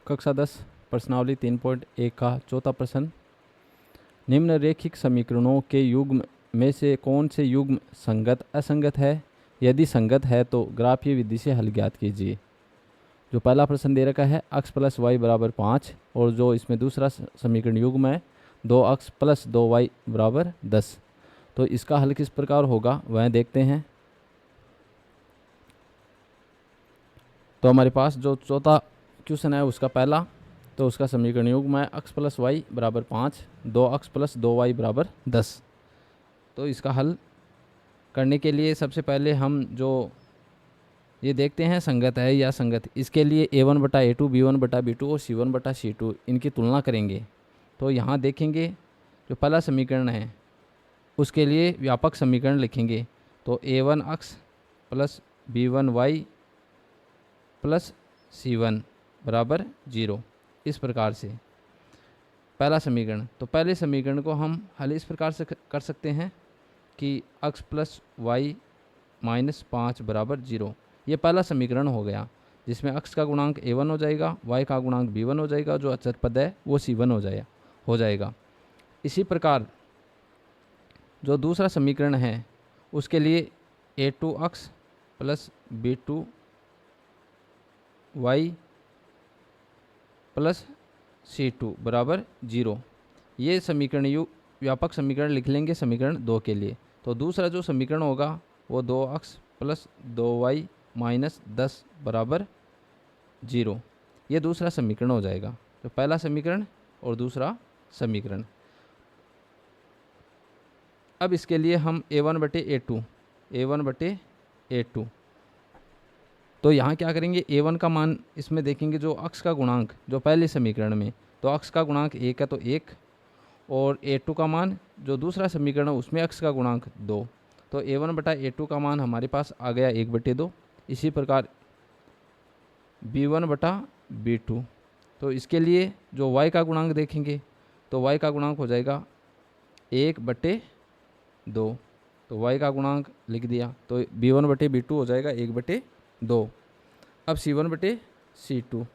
कक्षा 10 प्रश्नावली 3.1 का चौथा प्रश्न। निम्नरेखिक समीकरणों के युग्म में से कौन से युग्म संगत असंगत है? यदि संगत है तो ग्राफीय विधि से हल ज्ञात कीजिए। जो पहला प्रश्न दे रखा है x प्लस वाई बराबर 5 और जो इसमें दूसरा समीकरण युग्म है 2x प्लस 2y बराबर 10। तो इसका हल किस प्रकार होगा वह देखते हैं। तो हमारे पास जो चौथा क्वेश्चन है उसका पहला, तो उसका समीकरण युग्म है x प्लस वाई बराबर 5, 2x प्लस 2y बराबर 10। तो इसका हल करने के लिए सबसे पहले हम जो ये देखते हैं संगत है या संगत, इसके लिए a1 बटा a2, b1 बटा b2 और c1 बटा c2 इनकी तुलना करेंगे। तो यहाँ देखेंगे जो पहला समीकरण है उसके लिए व्यापक समीकरण लिखेंगे। तो a1x plus b1y plus c1 बराबर 0, इस प्रकार से पहला समीकरण। तो पहले समीकरण को हम हल इस प्रकार से कर सकते हैं कि x प्लस वाई माइनस 5 बराबर 0। ये पहला समीकरण हो गया जिसमें x का गुणांक a1 हो जाएगा, y का गुणांक b1 हो जाएगा, जो अचर पद है वो c1 हो जाएगा। इसी प्रकार जो दूसरा समीकरण है उसके लिए a2x plus b2y plus c2 बराबर 0। ये समीकरण व्यापक समीकरण लिख लेंगे समीकरण 2 के लिए। तो दूसरा जो समीकरण होगा वो 2x प्लस 2y माइनस 10 बराबर 0। ये दूसरा समीकरण हो जाएगा। तो पहला समीकरण और दूसरा समीकरण। अब इसके लिए हम a1 बटे a2, तो यहाँ क्या करेंगे, a1 का मान इसमें देखेंगे जो x का गुणांक जो पहले समीकरण में, तो x का गुणांक 1 है तो 1, और a2 का मान जो दूसरा समीकरण है उसमें x का गुणांक 2। तो a1 बटा a2 का मान हमारे पास आ गया 1/2। इसी प्रकार b1 बटा b2, तो इसके लिए जो y का गुणांक देखेंगे तो y का गुणांक हो जाएगा 1/2। तो y का गुणांक लिख दिया, तो b1 बटे b2 हो जाएगा 1/2। अब c1 बटे c2,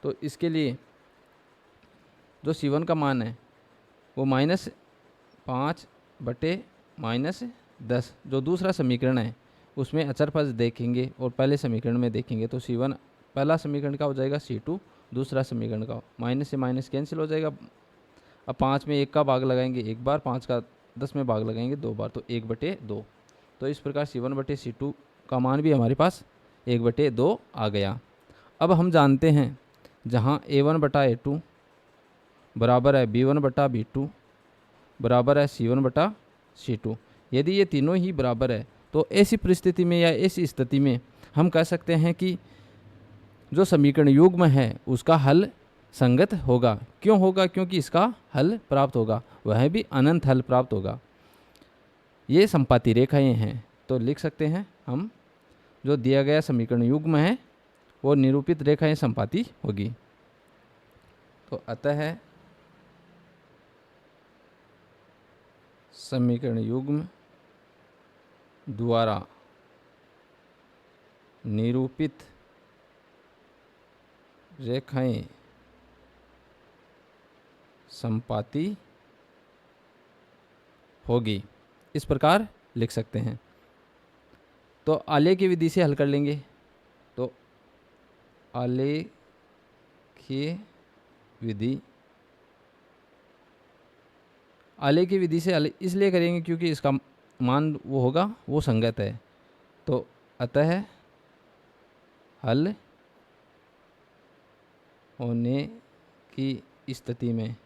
तो इसके लिए जो c1 का मान है वो -5 बटे -10, जो दूसरा समीकरण है उसमें अचर पद देखेंगे और पहले समीकरण में देखेंगे। तो c1 पहला समीकरण का हो जाएगा c2 दूसरा समीकरण का, माइनस से माइनस कैंसिल हो जाएगा। अब 5 में 1 का भाग लगाएंगे 1 बार, 5 का 10 में भाग लगाएंगे 2 बार, तो 1/2। तो इस प्रकार c1 बटे c2 का मान भी हमारे पास 1/2 आ गया। अब हम जानते हैं जहाँ a1 बटा a2 बराबर है b1 बटा b2 बराबर है c1 बटा c2, यदि ये तीनों ही बराबर है तो ऐसी परिस्थिति में या ऐसी स्थिति में हम कह सकते हैं कि जो समीकरण युग्म है उसका हल संगत होगा। क्यों होगा? क्योंकि इसका हल प्राप्त होगा, वह भी अनंत हल प्राप्त होगा। ये संपाती रेखाएं हैं, तो लिख सकते हैं हम जो दिया गया समीकरण युग्म है वो निरूपित रेखाएं संपाती होगी। तो अतः समीकरण युग्म द्वारा निरूपित रेखाएं संपाती होगी, इस प्रकार लिख सकते हैं। तो आलेख की विधि से हल कर लेंगे। तो आलेखीय विधि से हल इसलिए करेंगे क्योंकि इसका मान वो होगा वो संगत है। तो अतः हल होने की स्थिति में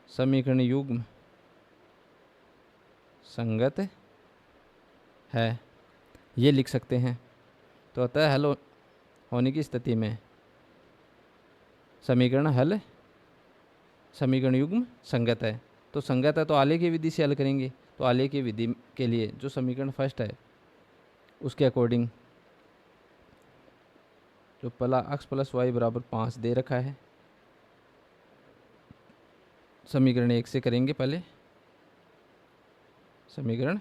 समीकरण युग्म संगत है, ये लिख सकते हैं। तो अतः हल होने की स्थिति में समीकरण युग्म संगत है। तो संगत है तो आलेखीय विधि से हल करेंगे। तो आलेखीय विधि के लिए जो समीकरण फर्स्ट है उसके अकॉर्डिंग जो पहला x प्लस वाई बराबर 5 दे रखा है, समीकरण 1 से करेंगे पहले समीकरण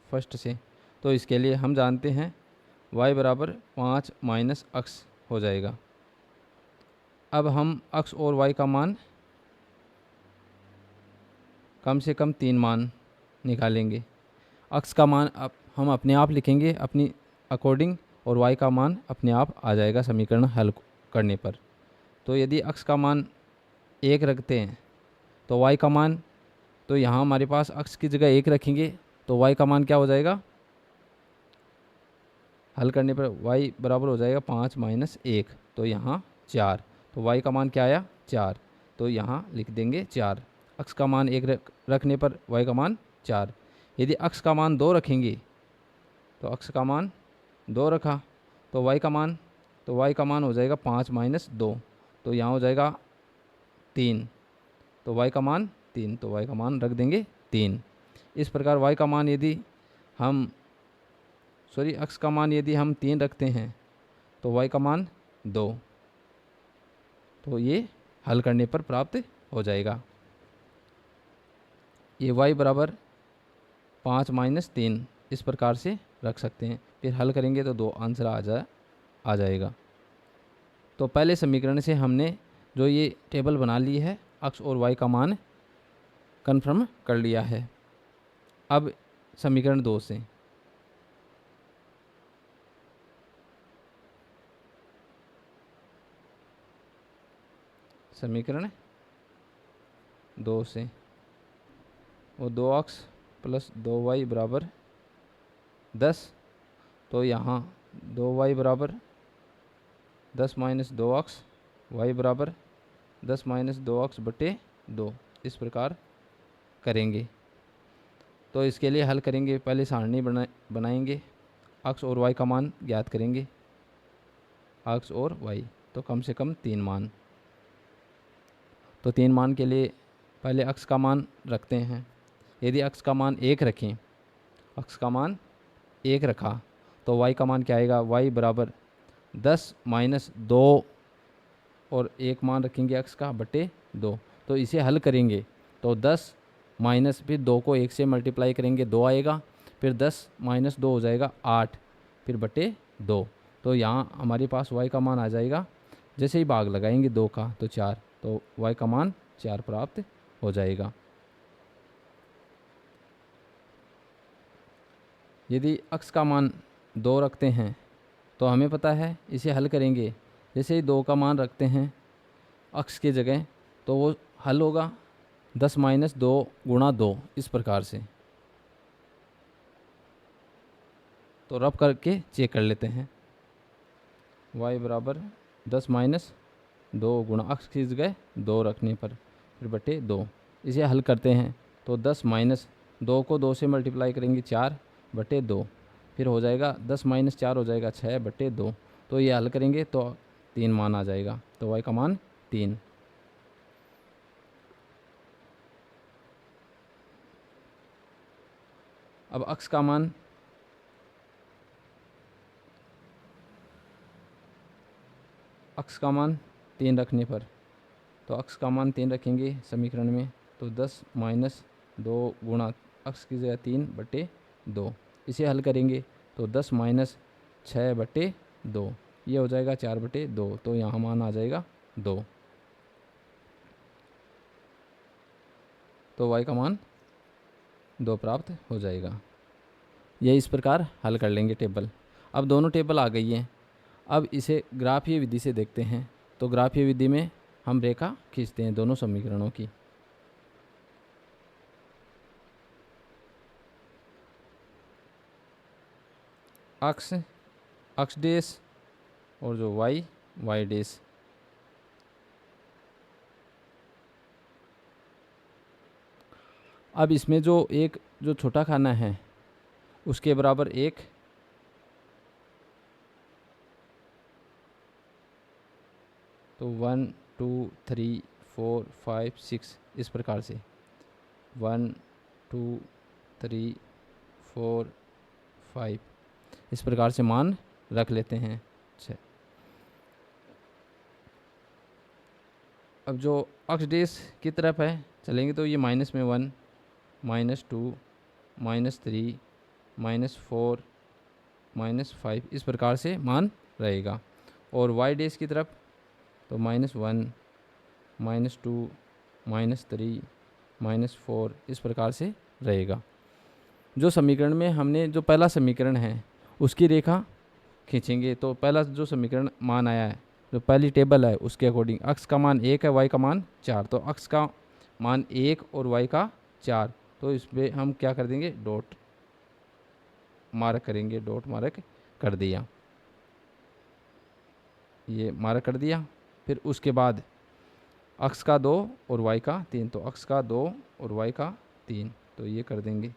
फर्स्ट से। तो इसके लिए हम जानते हैं y बराबर 5 माइनस x, हो जाएगा। अब हम x और y का मान कम से कम 3 मान निकालेंगे। x का मान हम अपने आप लिखेंगे अपनी अकॉर्डिंग, और y का मान अपने आप आ जाएगा समीकरण हल करने पर। तो यदि x का मान 1 रखते हैं तो y का मान, तो यहाँ हमारे पास x की जगह 1 रखेंगे तो y का मान क्या हो जाएगा, हल करने पर y बराबर हो जाएगा 5 - 1, तो यहाँ 4। तो y का मान क्या आया, 4। तो यहाँ लिख देंगे 4। x का मान 1 रखने पर y का मान 4। यदि x का मान 2 रखेंगे तो x का मान 2 रखा तो y का मान, हो जाएगा 5 - 2, तो यहाँ हो जाएगा 3। तो y का मान 3, तो y का मान रख देंगे 3। इस प्रकार y का मान यदि हम x का मान यदि हम 3 रखते हैं तो y का मान 2, तो ये हल करने पर प्राप्त हो जाएगा। ये y बराबर 5 - 3 इस प्रकार से रख सकते हैं। फिर हल करेंगे तो 2 आंसर आ जाएगा। तो पहले समीकरण से हमने जो ये टेबल बना ली है, x और y का मान कन्फर्म कर लिया है। अब समीकरण 2 से समीकरण 2 से वो 2x + 2y बराबर 10, तो यहाँ 2y बराबर 10 - 2x, y बराबर 10 - 2x बटे 2, इस प्रकार करेंगे। तो इसके लिए हल करेंगे, पहले सारणी बनाएंगे, x और y का मान ज्ञात करेंगे, x और y, तो कम से कम 3 मान। तो 3 मान के लिए पहले x का मान रखते हैं। यदि x का मान 1 रखें, x का मान 1 रखा तो y का मान क्या आएगा, y बराबर 10 - 2 और 1 मान रखेंगे x का बटे 2। तो इसे हल करेंगे तो 10 माइनस, फिर 2 को 1 से मल्टीप्लाई करेंगे 2 आएगा, फिर 10 - 2 हो जाएगा 8, फिर बटे 2। तो यहाँ हमारे पास y का मान आ जाएगा, जैसे ही भाग लगाएंगे 2 का तो 4, तो y का मान 4 प्राप्त हो जाएगा। यदि x का मान 2 रखते हैं तो हमें पता है इसे हल करेंगे, जैसे ही 2 का मान रखते हैं x की जगह तो वो हल होगा 10 - 2 × 2, इस प्रकार से। तो रब करके चेक कर लेते हैं, y बराबर 10 - 2 × x की जगह 2 रखने पर फिर बटे 2, इसे हल करते हैं तो 10 - 2 को 2 से मल्टीप्लाई करेंगे 4 बटे 2, फिर हो जाएगा 10 - 4 हो जाएगा 6 बटे 2। तो ये हल करेंगे तो 3 मान आ जाएगा, तो y का मान 3। अब x का मान x का मान 3 रखने पर, तो x का मान 3 रखेंगे समीकरण में, तो 10 - 2 × x की जगह 3 बटे 2, इसे हल करेंगे तो 10 - 6 बटे 2, ये हो जाएगा 4 बटे 2, तो यहाँ मान आ जाएगा 2। तो y का मान 2 प्राप्त हो जाएगा। ये इस प्रकार हल कर लेंगे टेबल। अब दोनों टेबल आ गई हैं, अब इसे ग्राफीय विधि से देखते हैं। तो ग्राफीय विधि में हम रेखा खींचते हैं दोनों समीकरणों की। x डैश और जो y डैश। अब इसमें जो छोटा खाना है उसके बराबर 1, तो 1 2 3 4 5 6 इस प्रकार से 1 2 3 4 5 इस प्रकार से मान रख लेते हैं। अब जो x डैश की तरफ है चलेंगे तो ये माइनस में 1 -2 -3 -4 -5 इस प्रकार से मान रहेगा। और वाई डैश की तरफ तो -1 -2 -3 -4 इस प्रकार से रहेगा। जो समीकरण में हमने जो पहला समीकरण है उसकी रेखा खींचेंगे, तो पहला जो समीकरण मान आया है, जो पहली टेबल है उसके अकॉर्डिंग अक्स का मान 1 है, वाई का मान 4, तो अक्स का मान 1 और वाई का 4, तो इस पर हम क्या कर देंगे, डॉट मार्क करेंगे, डॉट मार्क कर दिया, ये मार्क कर दिया। फिर उसके बाद अक्स का 2 और वाई का 3, तो अक्स का 2 और वाई का 3, तो ये कर देंगे।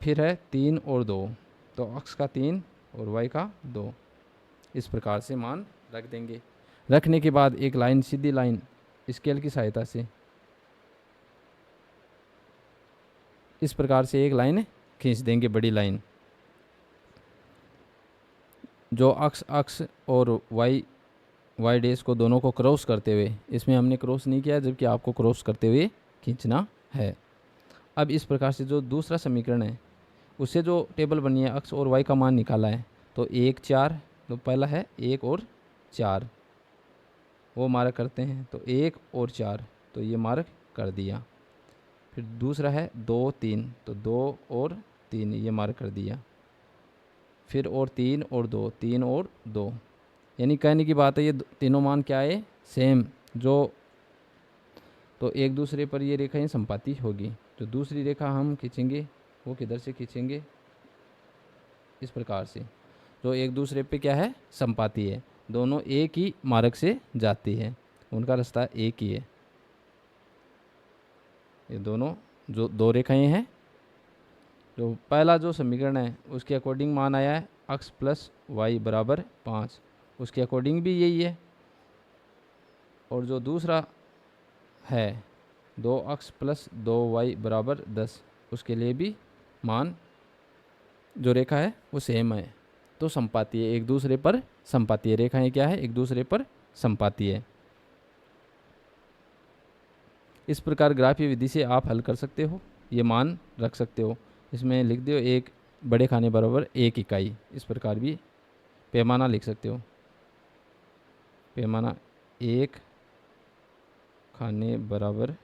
फिर है 3 और 2, तो अक्स का 3 और वाई का 2, इस प्रकार से मान रख देंगे। रखने के बाद एक लाइन, सीधी लाइन स्केल की सहायता से इस प्रकार से एक लाइन खींच देंगे, बड़ी लाइन। जो अक्स और वाई डैश को दोनों को क्रॉस करते हुए, इसमें हमने क्रॉस नहीं किया जबकि आपको क्रॉस करते हुए खींचना है। अब इस प्रकार से जो दूसरा समीकरण है उससे जो टेबल बनी है, अक्स और वाई का मान निकाला है, तो 1 4, तो पहला है 1 और 4, वो मार्क करते हैं, तो 1 और 4, तो ये मार्क कर दिया। फिर दूसरा है 2 3, तो 2 और 3, ये मार्क कर दिया। फिर और 3 और 2, 3 और 2, यानी कहने की बात है ये तीनों मान क्या है, सेम, जो तो एक दूसरे पर ये रेखाएं संपाती होगी। जो दूसरी रेखा हम खींचेंगे वो किधर से खींचेंगे, इस प्रकार से, जो एक दूसरे पे क्या है, संपाती है, दोनों एक ही मार्ग से जाती है, उनका रास्ता एक ही है। ये दोनों जो दो रेखाएं हैं, जो पहला जो समीकरण है उसके अकॉर्डिंग मान आया है अक्स प्लस वाई बराबर 5, उसके अकॉर्डिंग भी यही है। और जो दूसरा है 2 अक्स प्लस 2 वाई बराबर 10, उसके लिए भी मान जो रेखा है वो सेम है, तो संपाती है, एक दूसरे पर संपाती है, रेखाएं क्या है, एक दूसरे पर संपाती है। इस प्रकार ग्राफीय विधि से आप हल कर सकते हो, ये मान रख सकते हो, इसमें लिख दो 1 बड़े खाने बराबर 1 इकाई, इस प्रकार भी पैमाना लिख सकते हो, पैमाना 1 खाने बराबर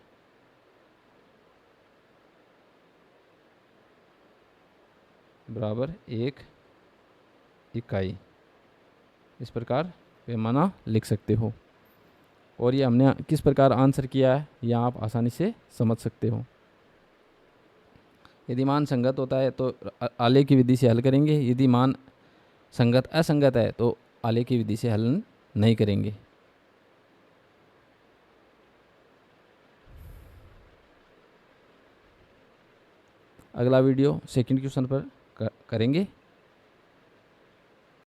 बराबर 1 इकाई, इस प्रकार पैमाना लिख सकते हो। और ये हमने किस प्रकार आंसर किया है यह आप आसानी से समझ सकते हो। यदि मान संगत होता है तो आलेख की विधि से हल करेंगे, यदि मान संगत असंगत है तो आलेख की विधि से हल नहीं करेंगे। अगला वीडियो सेकंड क्वेश्चन पर करेंगे।